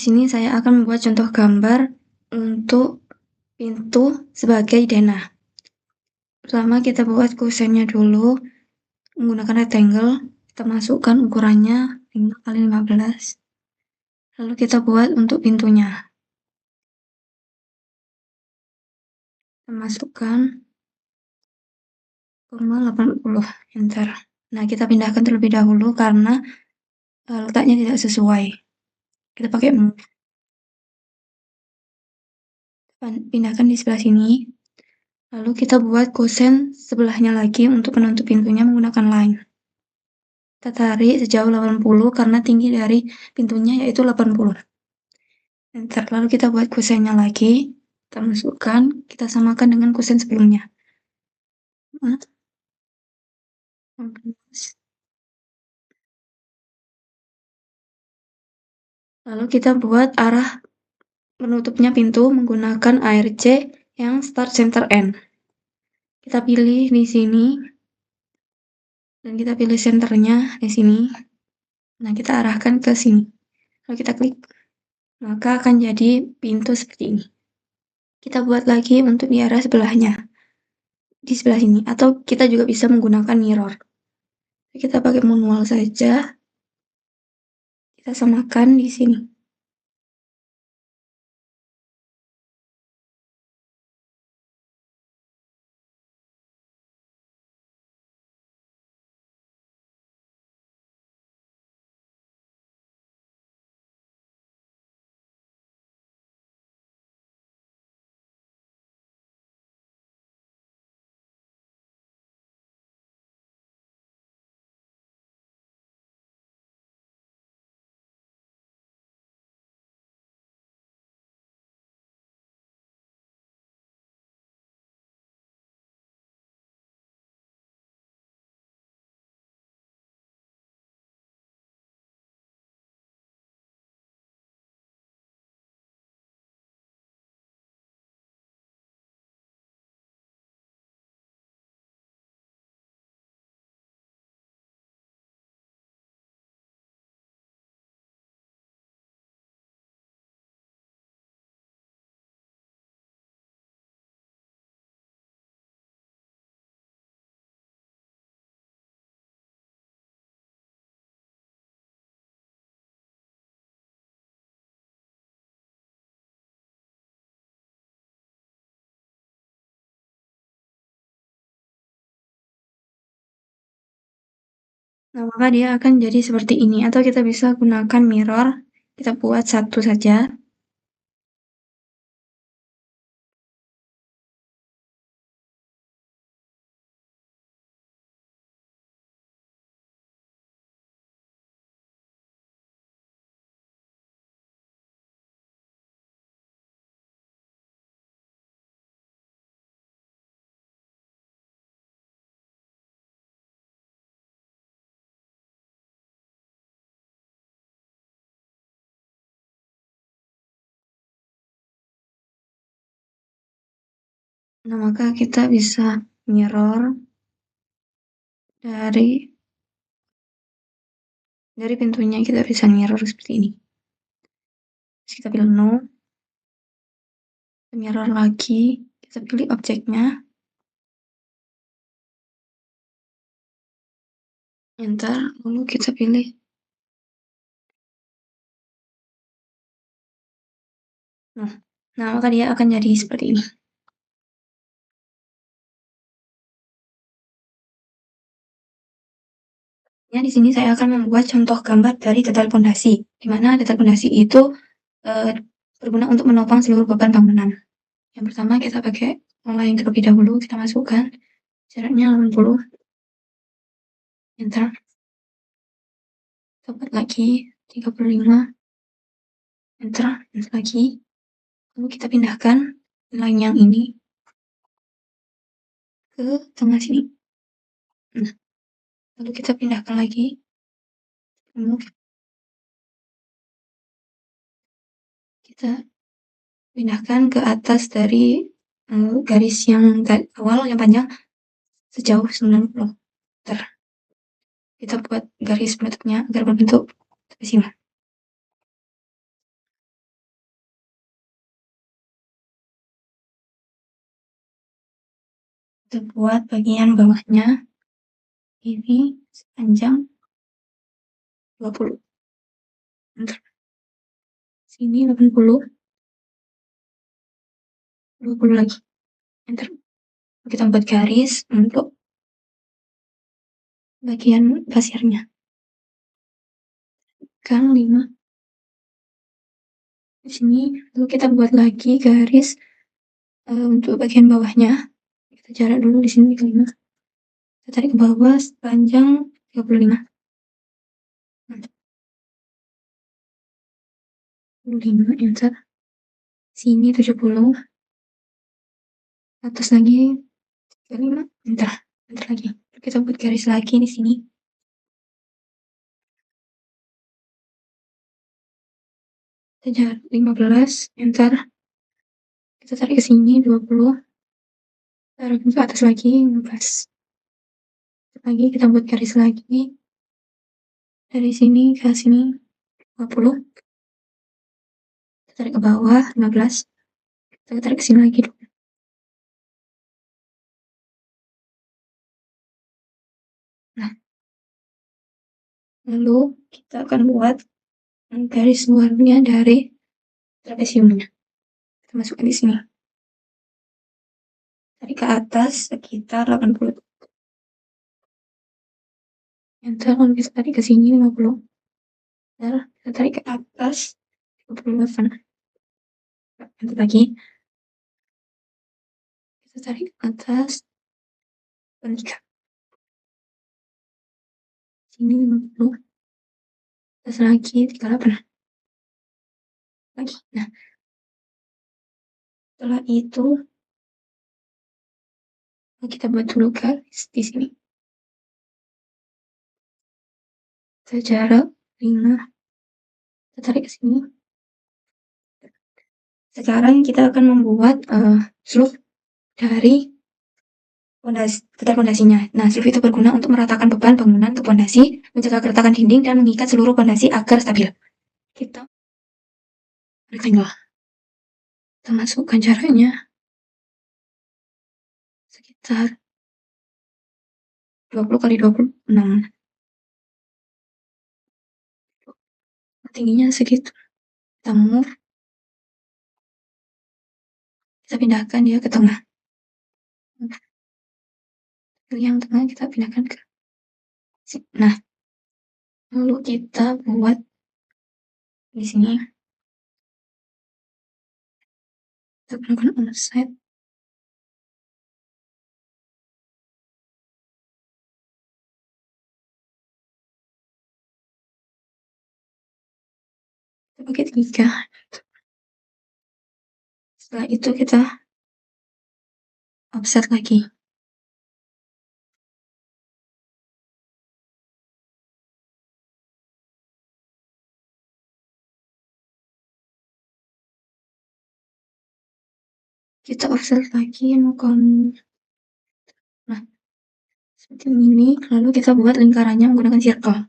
sini saya akan membuat contoh gambar untuk pintu sebagai denah. Pertama kita buat kusennya dulu menggunakan rectangle, kita masukkan ukurannya 5 kali 15. Lalu kita buat untuk pintunya. Kita masukkan 80, enter. Nah, kita pindahkan terlebih dahulu karena letaknya tidak sesuai. Kita pakai move. Pindahkan di sebelah sini. Lalu kita buat kosen sebelahnya lagi untuk penutup pintunya menggunakan line. Kita tarik sejauh 80 karena tinggi dari pintunya yaitu 80. Enter. Lalu kita buat kosennya lagi. Kita masukkan, kita samakan dengan kosen sebelumnya. 15. Lalu kita buat arah penutupnya pintu menggunakan ARC yang start center end. Kita pilih di sini dan kita pilih senternya di sini. Nah, kita arahkan ke sini. Lalu kita klik, maka akan jadi pintu seperti ini. Kita buat lagi untuk di arah sebelahnya, di sebelah sini, atau kita juga bisa menggunakan mirror. Kita pakai manual saja, kita samakan di sini. Nah, maka dia akan jadi seperti ini, atau kita bisa gunakan mirror, kita buat satu saja. Nah, maka kita bisa mirror dari pintunya, kita bisa mirror seperti ini. Terus kita pilih no, mirror lagi, kita pilih objeknya, enter, lalu kita pilih. Nah, maka dia akan jadi seperti ini. Ya, di sini saya akan membuat contoh gambar dari detail pondasi, di mana detail pondasi itu berguna untuk menopang seluruh beban bangunan. Yang pertama kita pakai line terlebih dahulu, kita masukkan jaraknya 80, enter. Kita buat lagi 35, enter lagi. Lalu kita pindahkan line yang ini ke tengah sini. Nah, lalu kita pindahkan lagi, kita pindahkan ke atas dari garis yang awal yang panjang sejauh 90 meter. Kita buat garis penutupnya agar berbentuk sini. Kita buat bagian bawahnya ini sepanjang 20. Bentar. Sini 80, 20 lagi. Enter. Kita buat garis untuk bagian pasirnya. Kan 5. Di sini lalu kita buat lagi garis untuk bagian bawahnya. Kita jarak dulu di sini 5. Kita tarik ke bawah sepanjang 35. 35, enter. Sini 70. Atas lagi 35, enter. Enter lagi. Kita buat garis lagi di sini. Kita jarak 15, enter. Kita tarik ke sini 20. Tarik ke atas lagi 15. Lagi kita buat garis lagi dari sini ke sini 20. Kita tarik ke bawah 15. Kita tarik ke sini lagi. Nah, lalu kita akan buat garis luarnya dari trapesiumnya. Kita masukkan di sini. Tarik ke atas sekitar 80. Enter, lalu kita tarik ke sini 50. Dan kita tarik ke atas 38. Enter lagi. Kita tarik ke atas 3. Sini 50. Atas lagi 38. Lagi. Nah, setelah itu kita buat dulu garis di sini. Kita jarak 5. Kita tarik ke sini. Sekarang kita akan membuat slope dari fondasinya. Nah, slope itu berguna untuk meratakan beban bangunan ke fondasi, mencegah keretakan dinding, dan mengikat seluruh fondasi agar stabil. Kita rectangle. Kita masukkan jaraknya sekitar 20 kali 26. Tingginya segitu. Kita move. Kita pindahkan dia ke tengah. Yang tengah kita pindahkan ke sini. Nah, lalu kita buat di sini. Kita gunakan offset. Kita pakai 3. Setelah itu kita offset lagi. Kita offset lagi. Nah, seperti ini. Lalu kita buat lingkarannya menggunakan circle.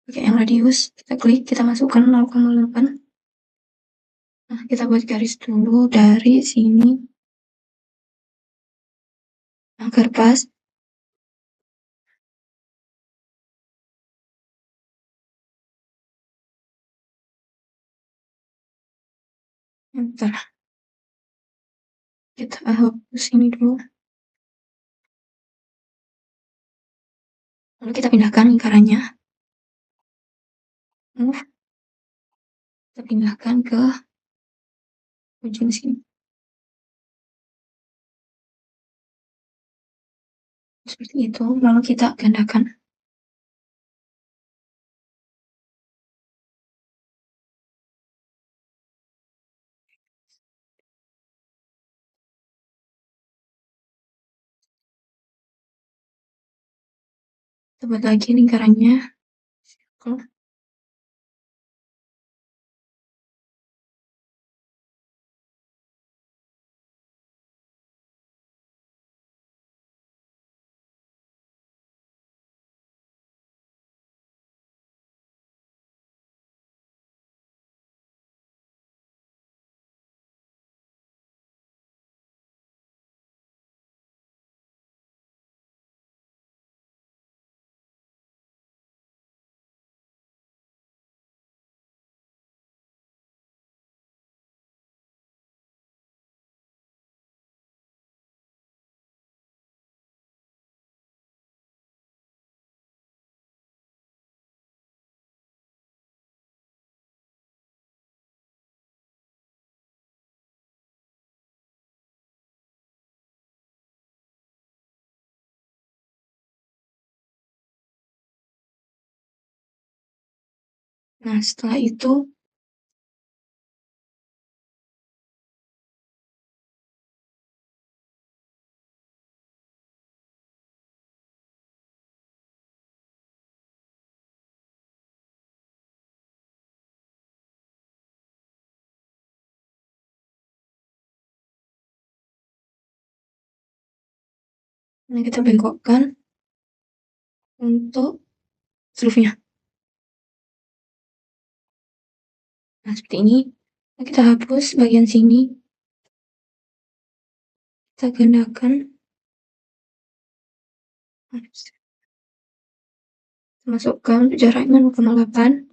Pakai yang radius. Kita klik. Kita masukkan 0,8. Nah, kita buat garis dulu dari sini agar pas. Bentar. Kita hapus ini dulu. Lalu kita pindahkan lingkarannya. Move. Kita pindahkan ke ujung sini. Seperti itu. Lalu kita gandakan. Kita buat lagi lingkarannya. Circle. Nah, setelah itu nah kita bengkokkan untuk seluruhnya. Nah, seperti ini. Nah, kita hapus bagian sini. Kita gandakan. Masukkan jaraknya 0,8.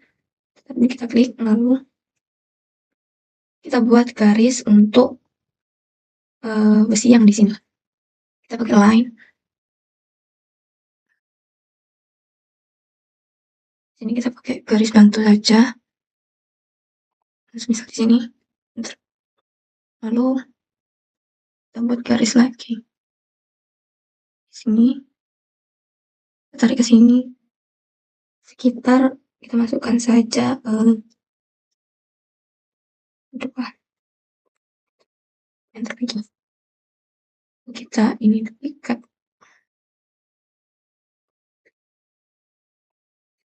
Tapi kita klik, lalu kita buat garis untuk besi yang di sini. Kita pakai line. Sini kita pakai garis bantu saja. Terus misal di sini. Lalu kita buat garis lagi. Di sini. Kita tarik ke sini. Sekitar kita masukkan saja depan. Yang terpikir. Kita ini ikat.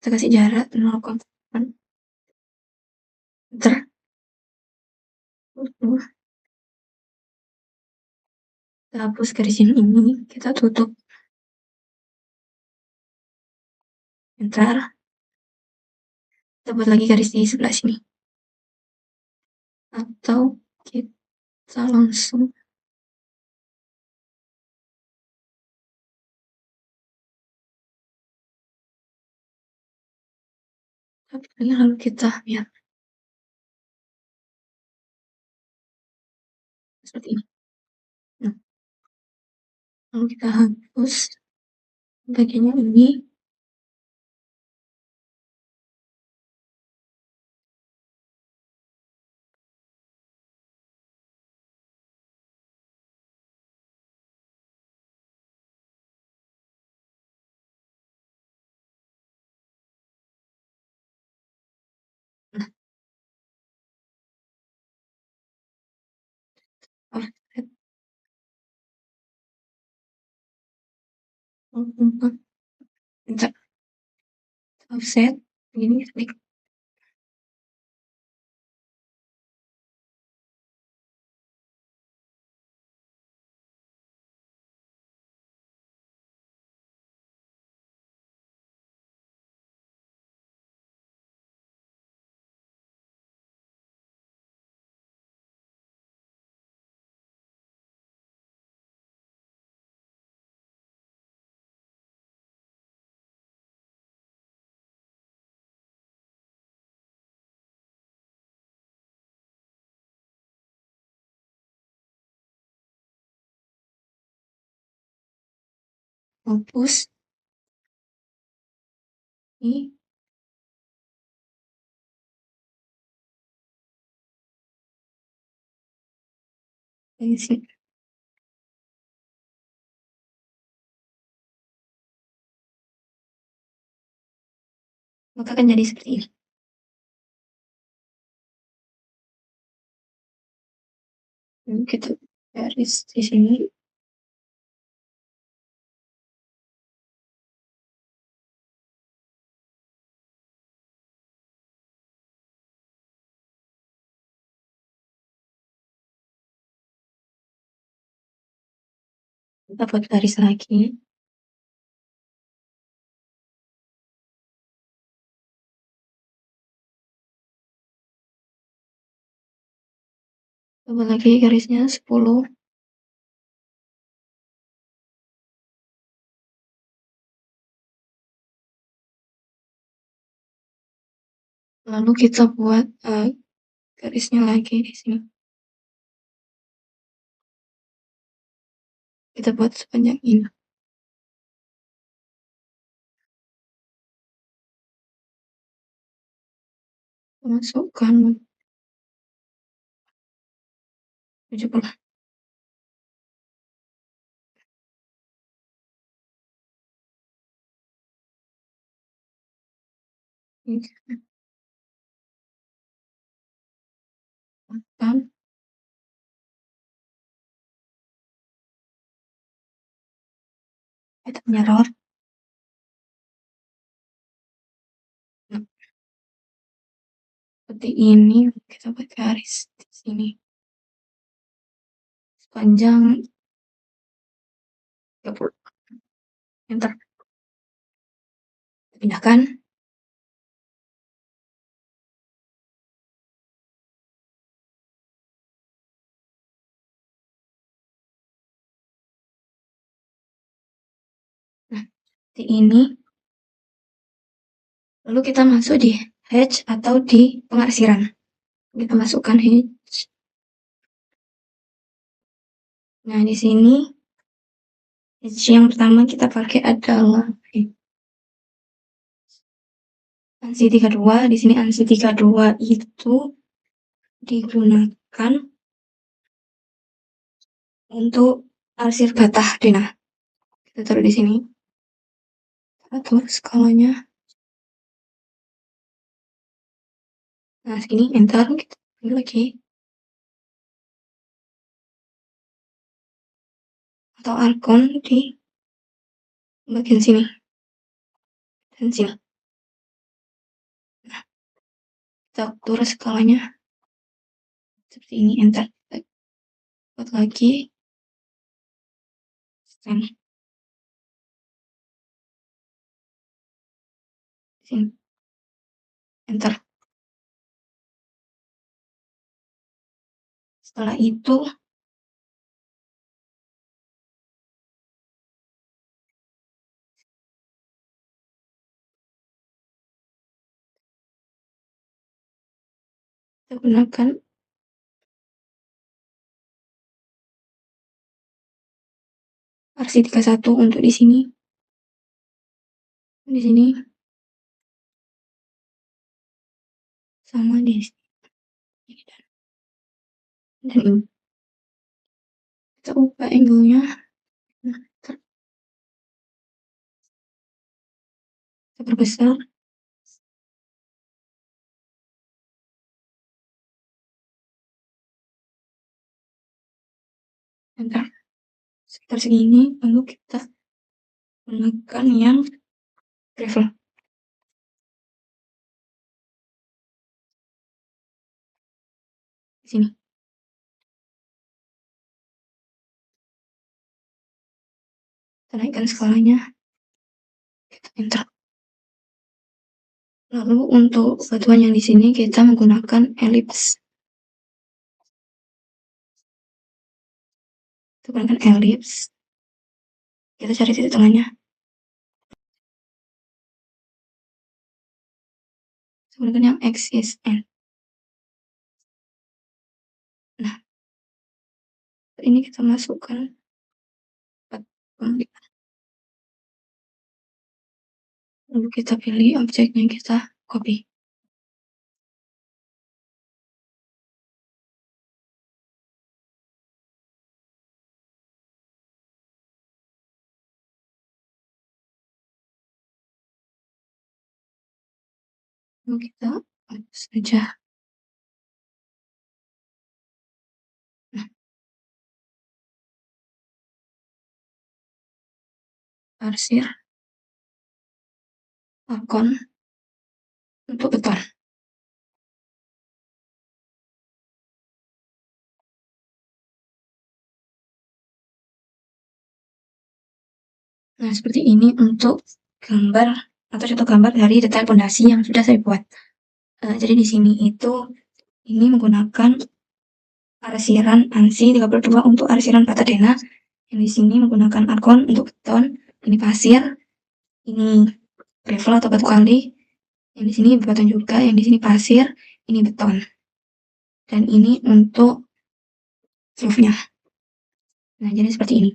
Kita kasih jarak 0,8 meter. Kita hapus garis yang ini, kita tutup. Enter. Kita buat lagi garis di sebelah sini. Atau kita langsung lalu kita biar seperti ini. Nah, lalu kita hapus bagian ini. Nah, offset, bentar, offset, begini, klik. Hapus ini. Dari sini. Maka akan jadi seperti ini. Lalu kita garis di sini. Kita buat garis lagi. Kita buat lagi garisnya 10. Lalu kita buat garisnya lagi di sini. Kita buat sepanjang ini. Masukkan 70. Ini. kan kita punya root. Nah, seperti ini kita buat garis di sini sepanjang 30. Enter. Pindahkan. Nah, seperti ini. Lalu kita masuk di hatch atau di pengarsiran. Kita masukkan hatch. Nah, di sini hatch yang pertama kita pakai adalah ANSI 32. Di sini ANSI 32 itu digunakan untuk arsir batah denah. Kita taruh di sini. Atur skalanya. Nah, segini enter. Kita pilih lagi. Atau arkon di bagian sini dan sini. Nah, kita atur skalanya seperti ini, enter. Kita buat lagi stem di sini, enter. Setelah itu kita gunakan RC31 untuk di sini, sama di sini dan ini. Kita ubah angle-nya. Nah, kita perbesar. Enter. Sekitar segini, lalu kita gunakan yang gravel. Di sini. Kita naikkan skalanya. Kita enter. Lalu untuk batuan yang di sini kita menggunakan elips. Kita gunakan elips. Kita cari titik tengahnya. Kita gunakan yang X, Y, N. Nah, ini kita masukkan lalu kita pilih objeknya, kita copy. Lalu kita hapus saja. Nah, arsir akon untuk beton. Nah, seperti ini untuk gambar atau contoh gambar dari detail pondasi yang sudah saya buat. Jadi di sini itu ini menggunakan arsiran ANSI 32 untuk arsiran bata denah. Yang di sini menggunakan arkon untuk beton. Ini pasir, ini gravel atau batu kali. Yang di sini beton juga, yang di sini pasir, ini beton. Dan ini untuk roof-nya. Nah, jadi seperti ini.